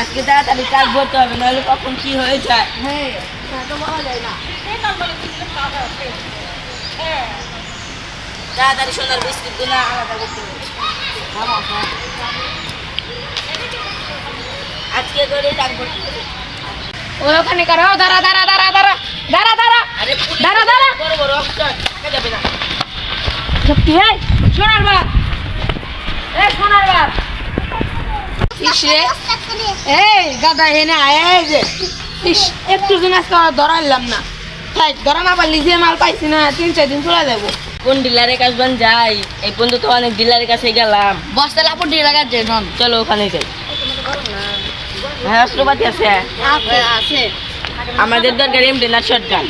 আজকে তাড়াতাড়ি কাজ করতে হবে, নাহলে কখন কি হয়ে যায়। হ্যাঁ তা তো বলা যায় না। তাড়াতাড়ি সোনার বিস্কুট গুলো আলাদা করতে হবে। আজকে করে রাখবো। ওই ওখানে কারো দাঁড়া দাঁড়া দাঁড়া দাঁড়া দাঁড়া দাঁড়া আরে দাঁড়া দাঁড়া বড় বড় অফিসার টাকা যাবে না। সত্যি এই সোনার বাপ, এই সোনার বাপ ইসরে এই গাদা হেনে আয় যে ইস একটু দিন আজকে ধরাইলাম না, তাই ধরা না পারলি যে মাল পাইছি না 3-4 দিন চলে যাবো। কোন ডিলারের কাছে যাই? এই পর্যন্ত তো অনেক ডিলারের কাছে গেলাম। বস্তা লাপড় দিয়ে লাগাচ্ছে নন। চলো ওখানে যাই। হ্যাঁ অস্ত্রপাতি আছে আছে আমাদের দরকার এমডি না শটগান।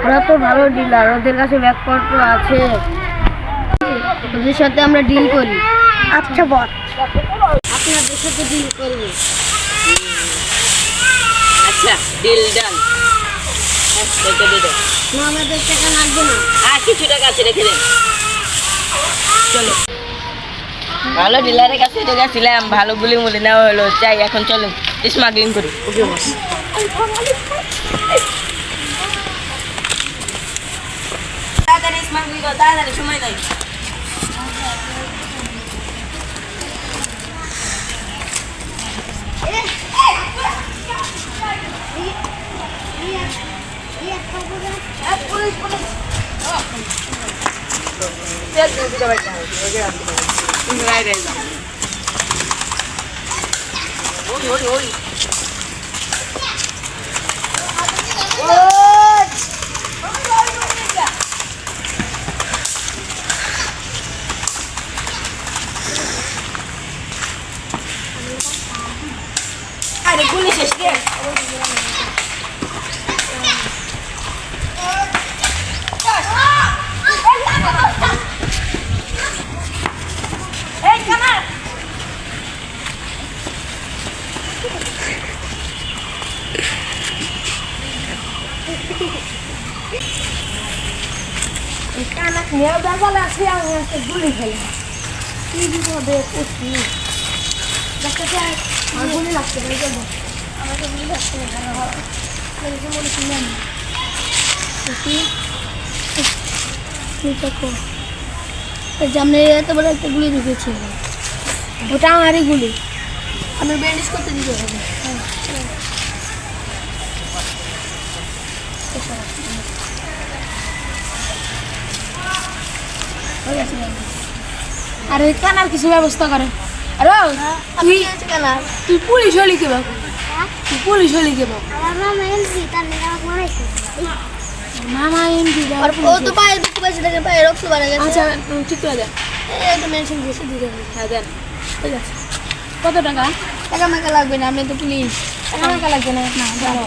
ওরা তো ভালো ডিলার, ওদের কাছে ব্যাগপত্র আছে, ওদের সাথে আমরা ডিল করি। আচ্ছা বল, আপনাদের সাথে ডিল করবো। আচ্ছা ডিল ডান। না আমাদের টাকা লাগবে না। আর কিছু টাকা আছে রেখে দেন। চলো ভালো ডিলারের কাছে তো গেছিলাম, ভালো গুলি মুলি নেওয়া হলো। চাই এখন চলেন স্মাগলিং করি। ওকে বস। তাড়াতাড়ি স্মাগলিং করো, তাড়াতাড়ি, সময় নাই। আরে গুলি শেষ রে। এই কামাল কানাক নিয়ে বেজাল আছে, আমি একটা গুলি খেলাম। কি বিপদে পড়ছি, দেখতে আমার গুলি লাগছে না, যাবো আমাকে গুলি লাগছে না, মনে শুনলাম সামনে এত বড় একটা গুলি ঢুকেছে, ওটা আমারই গুলি, আমি ব্যান্ডেজ করতে দিতে হবে। আর ওই কানার কিছু ব্যবস্থা করে। আরে তুই পুলিশ হলি কে বাবু? তুই পুলিশ হলি কে বাবু? মামা এমপি ও তো পায়ে দুঃখ পাইছে, দেখে পায়ে রক্ত বাড়া গেছে। আচ্ছা ঠিক করে দেন, একটা মেনশন দিয়েছে দিতে হবে। হ্যাঁ দেন, ঠিক আছে। কত টাকা? টাকা মাকা লাগবে না, আমি তো পুলিশ, টাকা মাকা লাগবে না। না জানো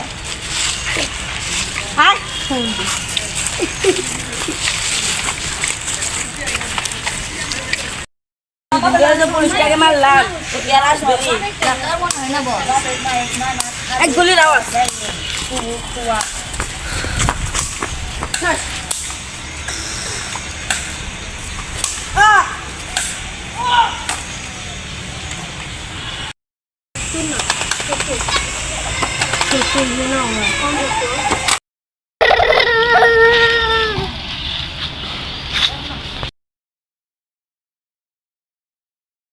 হাই পুলিশটাকে মারলাম, আসবে এক গুলির আওয়াজ। না